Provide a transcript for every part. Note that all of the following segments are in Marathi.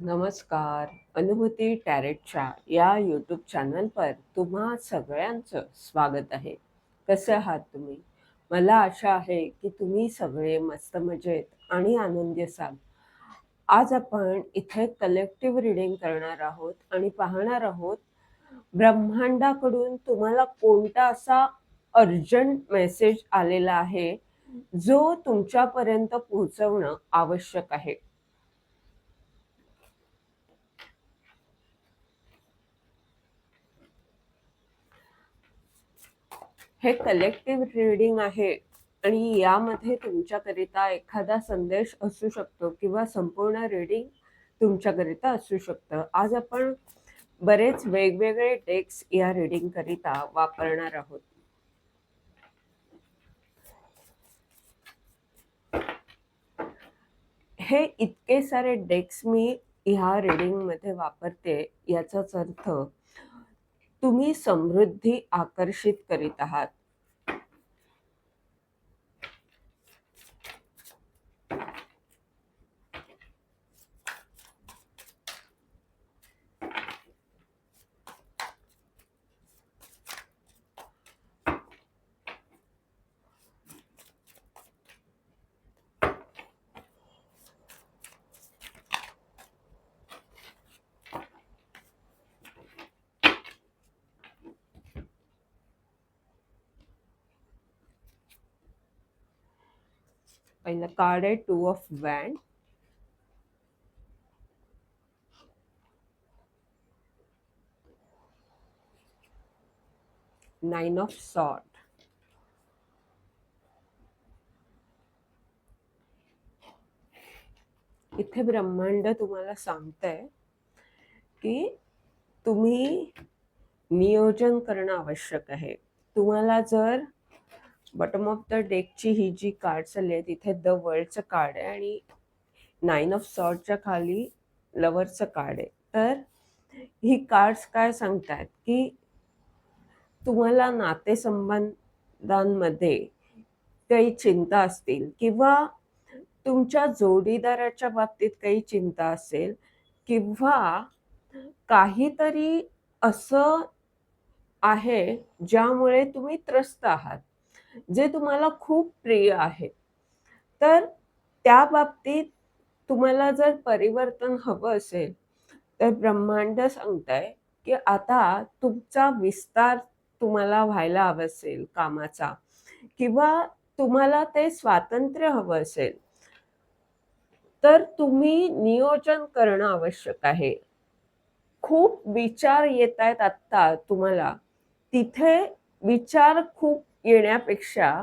नमस्कार. अनुभूती टॅरेटच्या या यूट्यूब चॅनलवर तुम्हा सगळ्यांचं स्वागत आहे. कसे आहात तुम्ही? मला आशा आहे की तुम्ही सगळे मस्त मजेत आणि आनंदी असाल. आज आपण इथे कलेक्टिव्ह रीडिंग करणार आहोत आणि पाहणार आहोत ब्रह्मांडाकडून तुम्हाला कोणता असा अर्जंट मेसेज आलेला आहे, जो तुमच्यापर्यंत पोहोचवणं आवश्यक आहे. हे कलेक्टिव्ह रीडिंग आहे आणि यामध्ये तुमच्याकरिता एखादा संदेश असू शकतो किंवा संपूर्ण रीडिंग तुमच्याकरिता असू शकतं. आज आपण बरेच वेगवेगळे डेक्स या रीडिंग करिता वापरणार आहोत. हे इतके सारे डेक्स मी ह्या रीडिंग मध्ये वापरते, याचाच अर्थ तुम्ही समृद्धी आकर्षित करीत आहात. पहिलं कार्ड आहे 2 ऑफ वॅन्ड, 9 ऑफ सॉर्ड, इथे ब्रह्मांड तुम्हाला सांगतंय की तुम्ही नियोजन करणं आवश्यक आहे. तुम्हाला जर बॉटम ऑफ द डेकची ही जी कार्ड आली आहे, तिथे द वर्ल्डचं कार्ड आहे आणि 9 ऑफ सॉर्डच्या खाली लव्हरचं कार्ड आहे. तर ही कार्ड्स काय सांगतात की तुम्हाला नातेसंबंधांमध्ये काही चिंता असतील किंवा तुमच्या जोडीदाराच्या बाबतीत काही चिंता असेल किंवा काहीतरी असं आहे ज्यामुळे तुम्ही त्रस्त आहात, जे तुम्हाला खूप प्रिय आहे. तर त्या बाबतीत तुम्हाला जर परिवर्तन हवं असेल, तर ब्रह्मांड सांगतंय की आता तुमचा विस्तार तुम्हाला व्हायला हवा असेल कामाचा किंवा तुम्हाला ते स्वातंत्र्य हवं असेल, तर तुम्ही नियोजन करणं आवश्यक आहे. खूप विचार येत आहेत आत्ता तुम्हाला. तिथे विचार खूप येण्यापेक्षा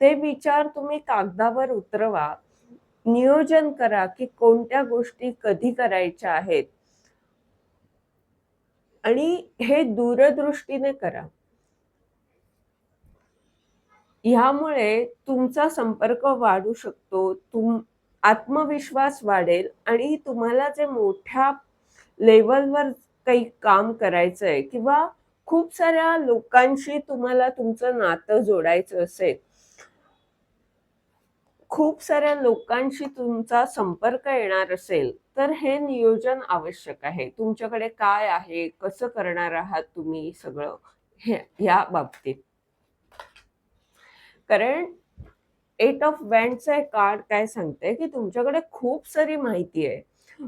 ते विचार तुम्ही कागदावर उतरवा. नियोजन करा की कोणत्या गोष्टी कधी करायच्या आहेत आणि हे दूरदृष्टीने करा. ह्यामुळे तुमचा संपर्क वाढू शकतो. आत्मविश्वास वाढेल आणि तुम्हाला जे मोठ्या लेव्हलवर काही काम करायचंय किंवा खूप साऱ्या लोकांशी तुम्हाला तुमचं नातं जोडायचं असेल, खूप साऱ्या लोकांशी तुमचा संपर्क येणार असेल, तर हे नियोजन आवश्यक आहे. तुमच्याकडे काय आहे, कसं करणार आहात तुम्ही सगळं ह्या बाबतीत. कारण 8 ऑफ वॅन्डचं कार्ड काय सांगते की तुमच्याकडे खूप सारी माहिती आहे.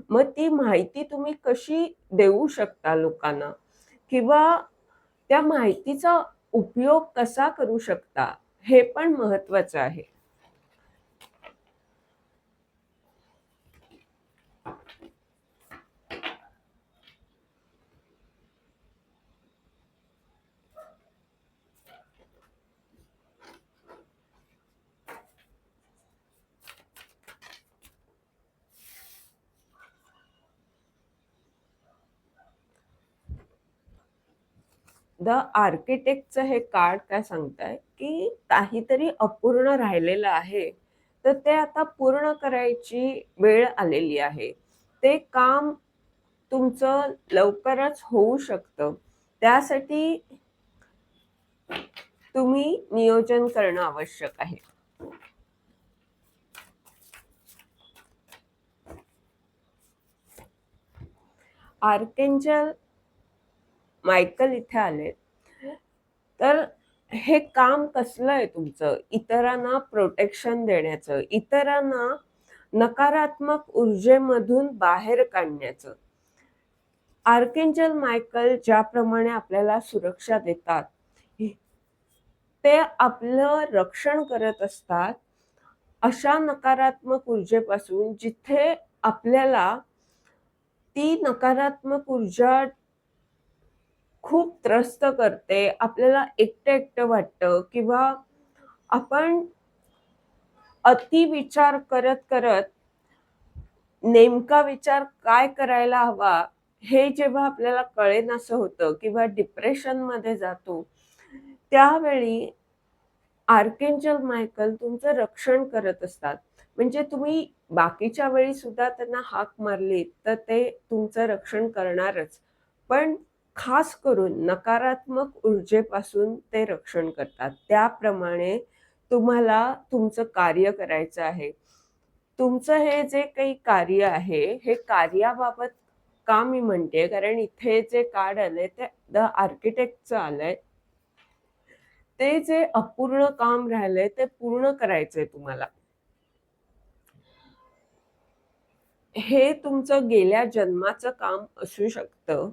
मग ती माहिती तुम्ही कशी देऊ शकता लोकांना किंवा त्या माहितीचा उपयोग कसा करू शकता, हे पण महत्वाचं आहे. द आर्किटेक्टचं हे कार्ड काय सांगताय की काहीतरी अपूर्ण राहिलेलं आहे, तर ते आता पूर्ण करायची वेळ आलेली आहे. ते काम तुमचं लवकरच होऊ शकतं. त्यासाठी तुम्ही नियोजन करणं आवश्यक आहे. आर्केंजल मायकल इथे आले, तर हे काम कसलं आहे तुमचं? इतरांना प्रोटेक्शन देण्याचं, इतरांना नकारात्मक ऊर्जेमधून बाहेर काढण्याचं. आर्केंजल मायकल ज्याप्रमाणे आपल्याला सुरक्षा देतात, ते आपलं रक्षण करत असतात अशा नकारात्मक ऊर्जेपासून, जिथे आपल्याला ती नकारात्मक ऊर्जा खूप त्रस्त करते, आपल्याला एकटं एकटं वाटतं किंवा आपण अति विचार करत करत नेमका विचार काय करायला हवा हे जेव्हा आपल्याला कळेनासं होतं किंवा डिप्रेशनमध्ये जातो, त्यावेळी आर्केंजल मायकल तुमचं रक्षण करत असतात. म्हणजे तुम्ही बाकीच्या वेळी सुद्धा त्यांना हाक मारली तर ते तुमचं रक्षण करणारच, पण खास करून नकारात्मक ऊर्जेपासून ते रक्षण करतात. त्याप्रमाणे तुम्हाला तुमचं कार्य करायचं आहे. तुमचं हे जे काही कार्य आहे, हे कार्याबाबत का मी म्हणते, कारण इथे जे कार्ड आलंय ते द आर्किटेक्टचं आलंय. ते जे अपूर्ण काम राहिलंय ते पूर्ण करायचंय तुम्हाला. हे तुमचं गेल्या जन्माचं काम असू शकतं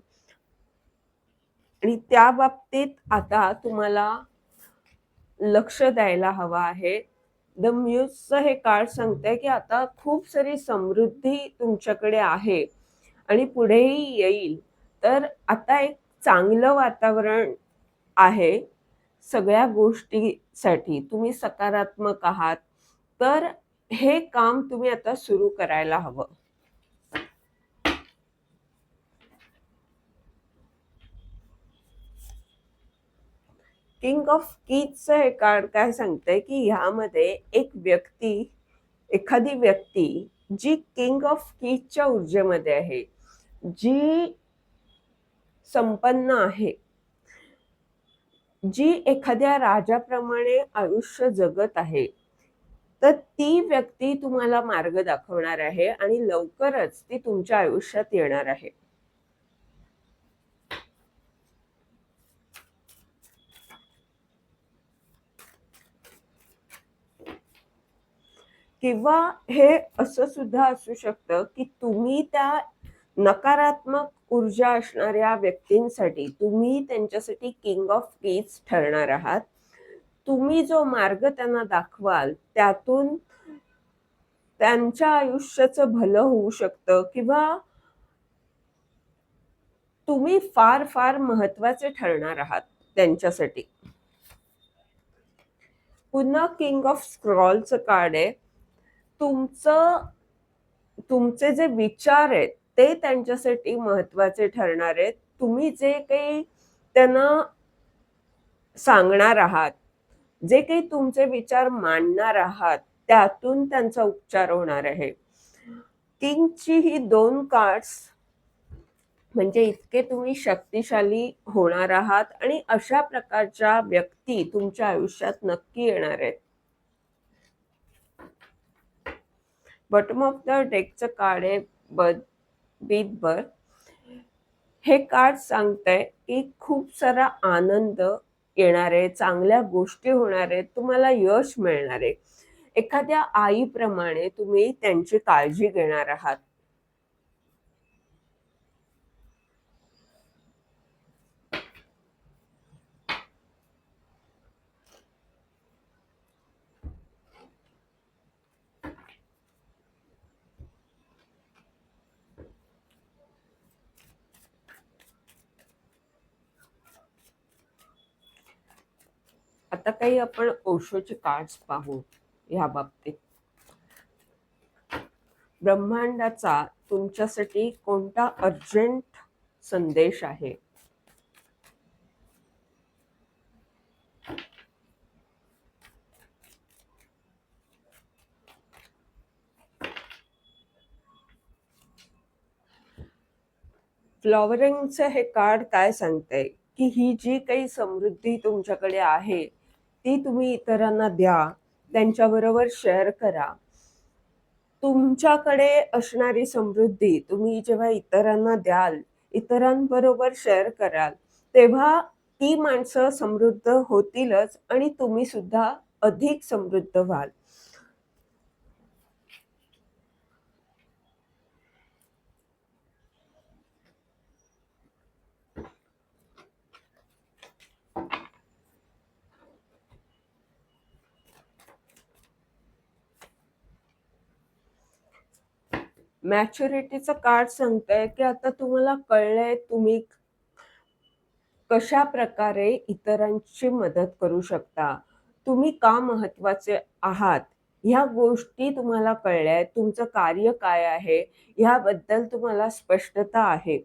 आणि त्या बाबतीत आता तुम्हाला लक्ष द्यायला हवं आहे. द म्यूजचं हे कार्ड सांगतंय की आता खूप सारी समृद्धी तुमच्याकडे आहे आणि पुढेही येईल. तर आता एक चांगलं वातावरण आहे सगळ्या गोष्टीसाठी. तुम्ही सकारात्मक आहात, तर हे काम तुम्ही आता सुरू करायला हवं. किंग ऑफ कीजचं हे कार्ड काय सांगतंय की ह्यामध्ये एखादी व्यक्ती जी किंग ऑफ कीजच्या ऊर्जेमध्ये आहे, जी संपन्न आहे, जी एखाद्या राजाप्रमाणे आयुष्य जगत आहे, तर ती व्यक्ती तुम्हाला मार्ग दाखवणार आहे आणि लवकरच ती तुमच्या आयुष्यात येणार आहे. किंवा हे असं सुद्धा असू शकतं की तुम्ही त्या नकारात्मक ऊर्जा असणाऱ्या व्यक्तींसाठी, तुम्ही त्यांच्यासाठी किंग ऑफ कीज ठरणार आहात. तुम्ही जो मार्ग त्यांना दाखवाल त्यातून त्यांच्या आयुष्याचं भलं होऊ शकतं किंवा तुम्ही फार फार महत्वाचे ठरणार आहात त्यांच्यासाठी. पुन्हा किंग ऑफ स्क्रॉलचं कार्ड आहे. तुमचे जे विचार आहेत ते त्यांच्यासाठी महत्वाचे ठरणार आहेत. तुम्ही जे काही त्यांना सांगणार आहात, जे काही तुमचे विचार मांडणार आहात, त्यातून त्यांचा उपचार होणार आहे. किंगची ही 2 कार्ड्स म्हणजे इतके तुम्ही शक्तिशाली होणार आहात आणि अशा प्रकारच्या व्यक्ती तुमच्या आयुष्यात नक्की येणार आहेत. बॉटम ऑफ द डेकचं कार्ड आहे बीट बर्थ. हे कार्ड सांगतंय की खूप सारा आनंद येणार आहे, चांगल्या गोष्टी होणार आहेत, तुम्हाला यश मिळणार आहे. एखाद्या आईप्रमाणे तुम्ही त्यांची काळजी घेणार आहात. आता काही आपण ओशोचे कार्ड्स पाहू या बाबतीत. ब्रह्मांडाचा तुमच्यासाठी कोणता अर्जंट संदेश आहे? फ्लॉवरिंगचं हे कार्ड काय सांगतंय की ही जी काही समृद्धी तुमच्याकडे आहे ती तुम्ही इतरांना द्या, त्यांच्याबरोबर शेअर करा. तुमच्याकडे असणारी समृद्धी तुम्ही जेव्हा इतरांना द्याल इतरांबरोबर शेअर कराल, तेव्हा ती माणसं समृद्ध होतीलच आणि तुम्ही सुद्धा अधिक समृद्ध व्हाल. मॅच्युरिटीचं कार्ड सांगतंय, की आता तुम्हाला कळलंय तुम्ही कशाप्रकारे इतरांची मदत करू शकता. तुम्ही का महत्त्वाचे आहात, ह्या गोष्टी तुम्हाला कळल्या आहेत. तुमचं कार्य काय आहे, ह्याबद्दल तुम्हाला स्पष्टता आहे.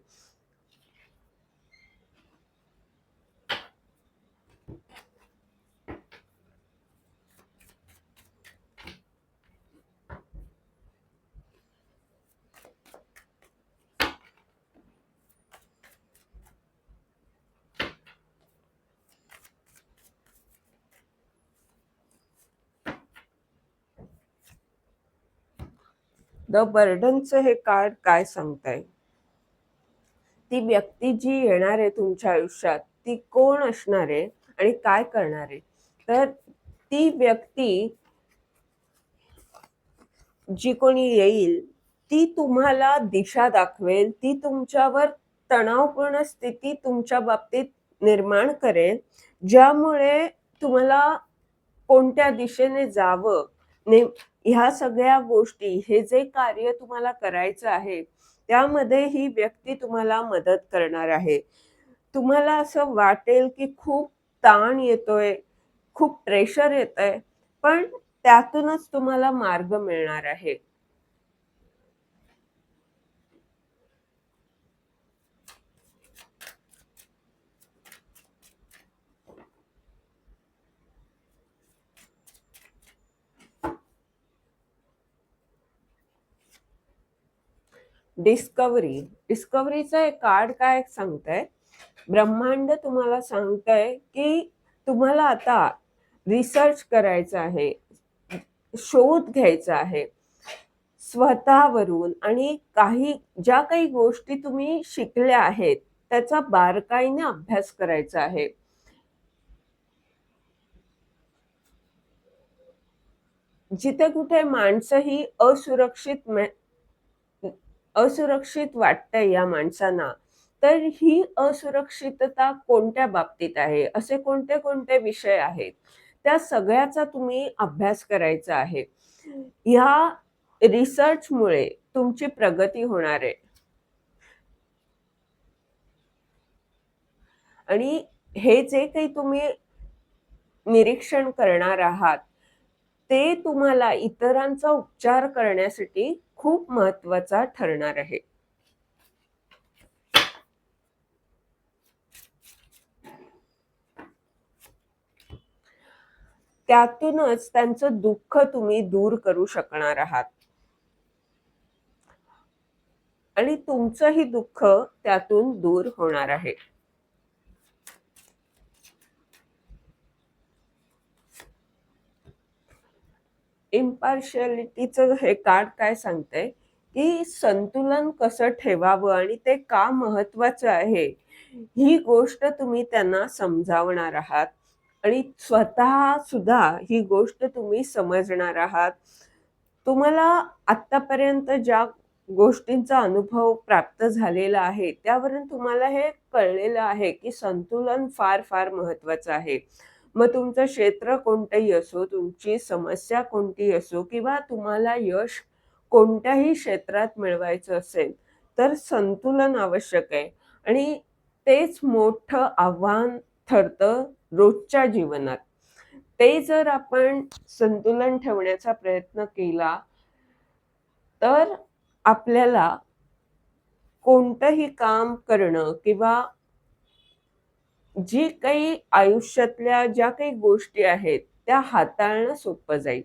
द बर्डनचं हे कार्ड काय सांगतंय? ती व्यक्ती जी येणार आहे तुमच्या आयुष्यात, ती कोण असणार आहे आणि काय करणार आहे? तर ती व्यक्ती जी कोणी येईल, ती तुम्हाला दिशा दाखवेल. ती तुमच्यावर तणावपूर्ण स्थिती तुमच्या बाबतीत निर्माण करेल, ज्यामुळे तुम्हाला कोणत्या दिशेने जावं, ह्या सगळ्या गोष्टी, हे जे कार्य तुम्हाला करायचं आहे, त्यामध्ये ही व्यक्ती तुम्हाला मदत करणार आहे. तुम्हाला असं वाटेल, की खूप ताण येतोय, खूप प्रेशर येतंय, पण त्यातूनच तुम्हाला मार्ग मिळणार आहे. डिस्कव्हरीचं एक कार्ड काय सांगतंय? ब्रह्मांड तुम्हाला सांगतंय, की तुम्हाला आता रिसर्च करायचा आहे, शोध घ्यायचा आहे स्वतःवरून आणि ज्या काही गोष्टी तुम्ही शिकल्या आहेत, त्याचा बारकाईने अभ्यास करायचा आहे. जिथे कुठे माणसं ही असुरक्षित वाटतंय या माणसांना, तर ही असुरक्षितता कोणत्या बाबतीत आहे? असे कोणते विषय आहेत? त्या सगळ्याचा तुम्ही अभ्यास करायचा आहे. ह्या रिसर्चमुळे तुमची प्रगती होणार आहे. आणि हे जे काही तुम्ही निरीक्षण करणार आहात, ते तुम्हाला इतरांचा उपचार करण्यासाठी खूप महत्त्वाचा ठरणार आहे. त्यातूनच त्यांचं दुःख तुम्ही दूर करू शकणार आहात. आणि तुमचंही दुःख त्यातून दूर होणार आहे. इम्पार्शियालिटीचं हे कार्ड काय सांगतंय, की संतुलन कसं ठेवावं आणि ते का महत्वाचं आहे, ही गोष्ट तुम्ही त्यांना समजावणार आहात आणि स्वतः सुद्धा ही गोष्ट तुम्ही समजणार आहात. तुम्हाला आत्तापर्यंत ज्या गोष्टींचा अनुभव प्राप्त झालेला आहे, त्यावरून तुम्हाला हे कळलेलं आहे, की संतुलन फार महत्वाचं आहे. मग तुमचं क्षेत्र कोणतंही असो, तुमची समस्या कोणतीही असो किंवा तुम्हाला यश कोणत्याही क्षेत्रात मिळवायचं असेल, तर संतुलन आवश्यक आहे आणि तेच मोठं आव्हान ठरतं रोजच्या जीवनात. ते जर आपण संतुलन ठेवण्याचा प्रयत्न केला, तर आपल्याला कोणतंही काम करणं किंवा जी काही आयुष्यातल्या ज्या काही गोष्टी आहेत, त्या हाताळणं सोपं जाईल.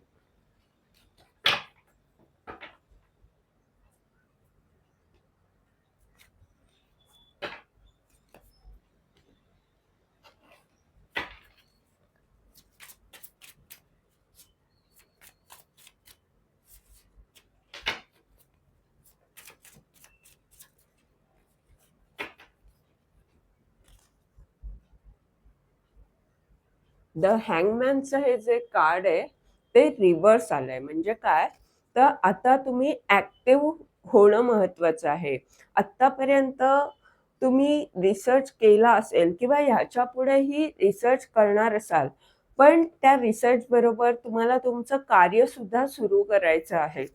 द हँगमॅनचं हे जे कार्ड आहे ते रिव्हर्स आलंय. म्हणजे काय, तर आता तुम्ही ऍक्टिव्ह होणं महत्वाचं आहे. आतापर्यंत तुम्ही रिसर्च केला असेल किंवा ह्याच्या पुढेही रिसर्च करणार असाल, पण त्या रिसर्च बरोबर तुम्हाला तुमचं कार्य सुद्धा सुरू करायचं आहे.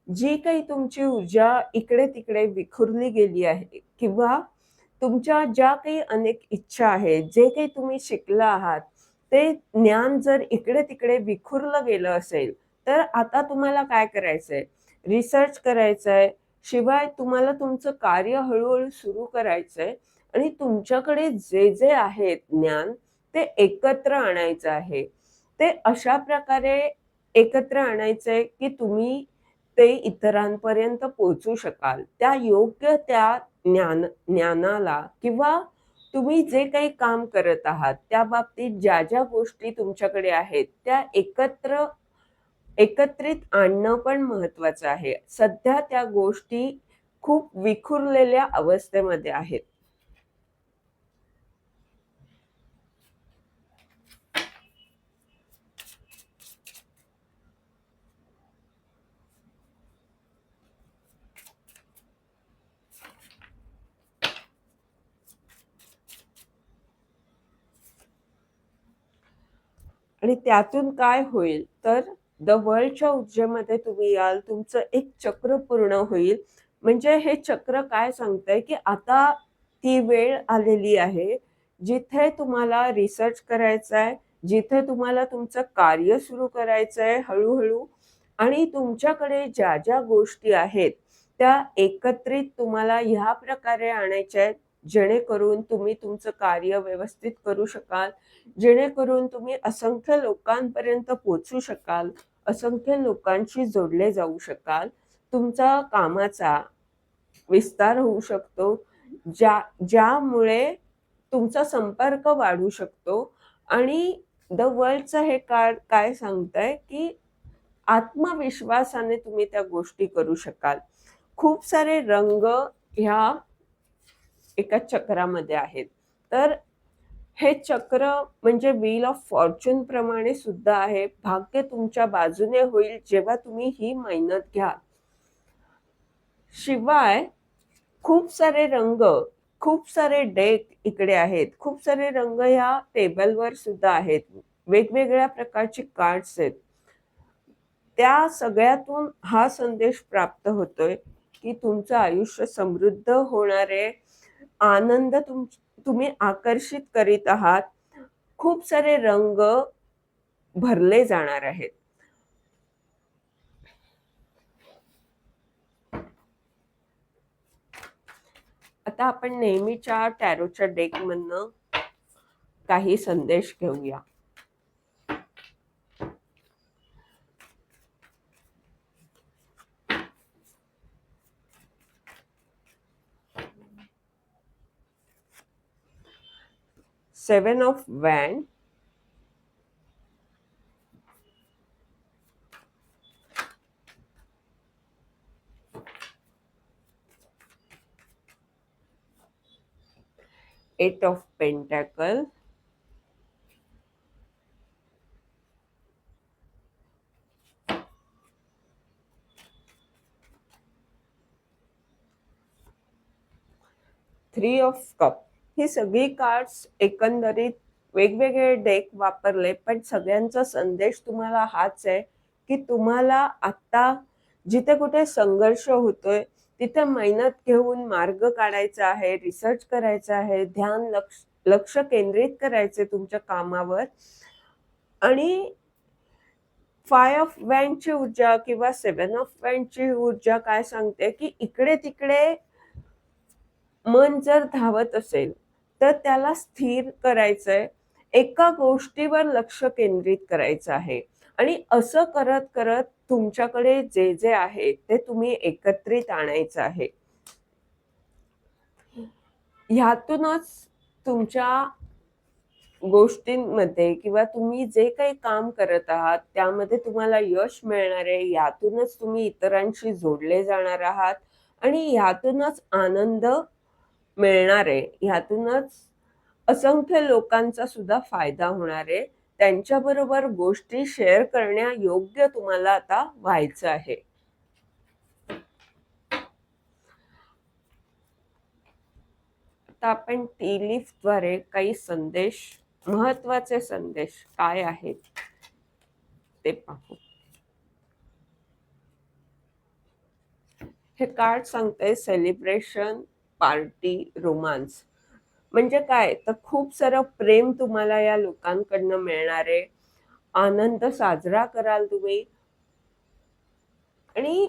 जी काही तुमची ऊर्जा इकडे तिकडे विखुरली गेली आहे किंवा तुमच्या ज्या काही अनेक इच्छा आहेत, जे काही तुम्ही शिकला आहात, ते ज्ञान जर इकडे तिकडे विखुरलं गेलं असेल, तर आता तुम्हाला काय करायचंय? रिसर्च करायचंय. शिवाय तुम्हाला तुमचं कार्य हळू सुरू करायचंय आणि तुमच्याकडे जे जे आहेत ज्ञान, ते एकत्र आणायचं आहे. ते अशा प्रकारे एकत्र आणायचंय की तुम्ही ते इतरांपर्यंत पोहोचू शकाल. त्या ज्ञानाला किंवा तुम्ही जे काही काम करत आहात, त्या बाबतीत ज्या गोष्टी तुमच्याकडे आहेत, त्या एकत्रित आणणं पण महत्वाचं आहे. सध्या त्या गोष्टी खूप विखुरलेल्या अवस्थेमध्ये आहेत. आणि त्यातून काय होईल, तर द वर्ल्डच्या ऊर्जेमध्ये तुम्ही याल, तुमचं एक चक्र पूर्ण होईल. म्हणजे हे चक्र काय सांगतंय, की आता ती वेळ आलेली आहे, जिथे तुम्हाला रिसर्च करायचा आहे, जिथे तुम्हाला तुमचं कार्य सुरू करायचं आहे हळू आणि तुमच्याकडे ज्या गोष्टी आहेत, त्या एकत्रित तुम्हाला ह्या प्रकारे आणायच्या आहेत, जेणेकरून तुम्ही तुमचं कार्य व्यवस्थित करू शकाल. जेणेकरून तुम्ही असंख्य लोकांपर्यंत पोहोचू शकाल, असंख्य लोकांशी जोडले जाऊ शकाल. तुमचा कामाचा विस्तार होऊ शकतो, ज्यामुळे तुमचा संपर्क वाढू शकतो आणि द वर्ल्डचं हे कार्ड काय सांगतंय, की आत्मविश्वासाने तुम्ही त्या गोष्टी करू शकाल. खूप सारे रंग ह्या एका चक्रामध्ये आहेत. तर हे चक्र म्हणजे व्हील ऑफ फॉर्च्यून प्रमाणे सुद्धा आहे. भाग्य तुमच्या बाजूने होईल जेव्हा तुम्ही ही मेहनत घ्याल. शिवाय खूप सारे रंग, खूप सारे डेक इकडे आहेत. खूप सारे रंग ह्या टेबलवर सुद्धा आहेत. वेगवेगळ्या प्रकारचे कार्ड्स आहेत. त्या सगळ्यातून हा संदेश प्राप्त होतोय, की तुमचं आयुष्य समृद्ध होणार आहे. आनंद तुम्ही आकर्षित करीत आहात. खूप सारे रंग भरले जाणार आहेत. आता आपण नेहमीच्या टॅरोच्या डेकमधनं काही संदेश घेऊया. Seven of wand, eight of pentacle, three of cup. ही सगळी कार्ड्स एकंदरीत वेगवेगळे डेक वापरले, पण सगळ्यांचा संदेश तुम्हाला हाच आहे, की तुम्हाला आता जिथे कुठे संघर्ष होतोय, तिथे मेहनत घेऊन मार्ग काढायचा आहे, रिसर्च करायचा आहे, लक्ष केंद्रित करायचे तुमच्या कामावर. आणि फाय ऑफ वॅन्डची ऊर्जा किंवा सेवन ऑफ वॅन्डची ऊर्जा काय सांगते, की इकडे तिकडे मन जर धावत असेल, तर त्याला स्थिर करायचंय. एका गोष्टीवर लक्ष केंद्रित करायचं आहे आणि असं करत करत तुमच्याकडे जे जे आहे ते तुम्ही एकत्रित आणायचं आहे. ह्यातूनच तुमच्या गोष्टींमध्ये किंवा तुम्ही जे काही काम करत आहात त्यामध्ये तुम्हाला यश मिळणार आहे. यातूनच तुम्ही इतरांशी जोडले जाणार आहात आणि यातूनच आनंद मिळणार आहे. ह्यातूनच असंख्य लोकांचा सुद्धा फायदा होणार आहे. त्यांच्याबरोबर गोष्टी शेअर करण्यायोग्य तुम्हाला आता व्हायचं आहे. आता आपण टी लीफद्वारे काही संदेश, महत्वाचे संदेश काय आहेत ते पाहू. हे कार्ड सांगतंय सेलिब्रेशन, पार्टी, रोमांस. म्हणजे काय तर खूप सारं प्रेम तुम्हाला या लोकांकडनं मिळणार आहे. आनंद साजरा कराल तुम्ही आणि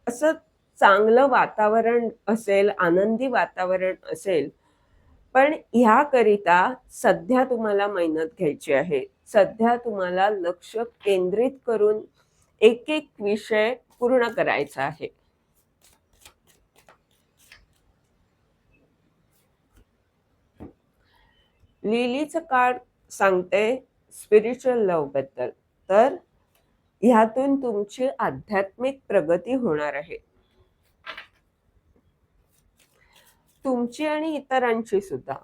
असं चांगलं वातावरण असेल, आनंदी वातावरण असेल. पण ह्याकरिता सध्या तुम्हाला मेहनत घ्यायची आहे. सध्या तुम्हाला लक्ष केंद्रित करून एक-एक विषय पूर्ण करायचा आहे. लिलीचं कार्ड सांगते स्पिरिच्युअल लव्ह बद्दल. तर ह्यातून तुमची आध्यात्मिक प्रगती होणार आहे. तुमची आणि इतरांची सुद्धा.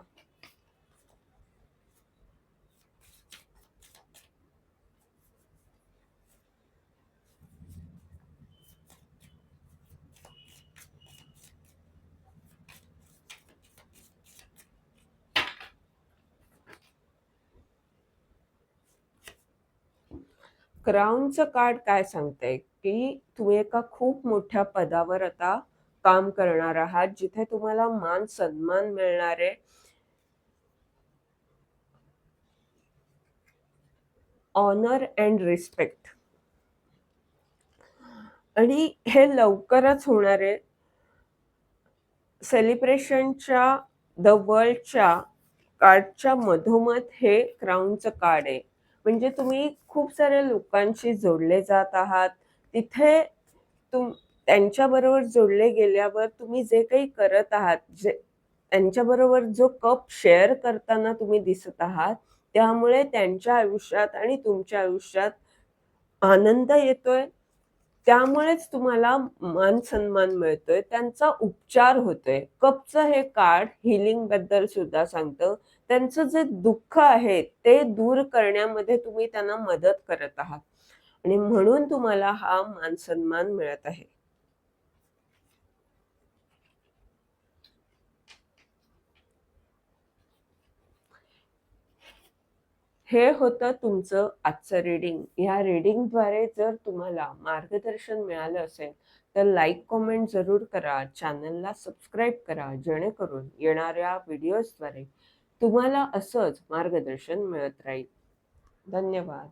क्राऊनचं कार्ड काय सांगतंय की तुम्ही एका खूप मोठ्या पदावर आता काम करणार आहात, जिथे तुम्हाला मान सन्मान मिळणार आहे. Honour and respect. आणि हे लवकरच होणार आहे. सेलिब्रेशनच्या द वर्ल्डच्या कार्डच्या मधोमध हे क्राऊनचं कार्ड आहे. म्हणजे तुम्ही खूप साऱ्या लोकांशी जोडले जात आहात. तिथे त्यांच्याबरोबर जोडले गेल्यावर तुम्ही जे काही करत आहात, जे त्यांच्याबरोबर जो कप शेअर करताना तुम्ही दिसत आहात, त्यामुळे त्यांच्या आयुष्यात आणि तुमच्या आयुष्यात आनंद येतोय. त्यामुळेच तुम्हाला मान-सन्मान मिळतोय. त्यांचा उपचार होतोय. कपचं हे कार्ड हीलिंग बद्दल सुद्धा सांगतं. त्यांचं जे दुःख आहे ते दूर करण्यामध्ये तुम्ही त्यांना मदत करत आहात आणि म्हणून तुम्हाला हा मान-सन्मान मिळत आहे. हे होतं तुमचं आजचं रीडिंग. ह्या रीडिंगद्वारे जर तुम्हाला मार्गदर्शन मिळालं असेल तर लाईक, कमेंट जरूर करा. चॅनलला सबस्क्राईब करा, जेणेकरून येणाऱ्या व्हिडिओजद्वारे तुम्हाला असंच मार्गदर्शन मिळत राहील. धन्यवाद.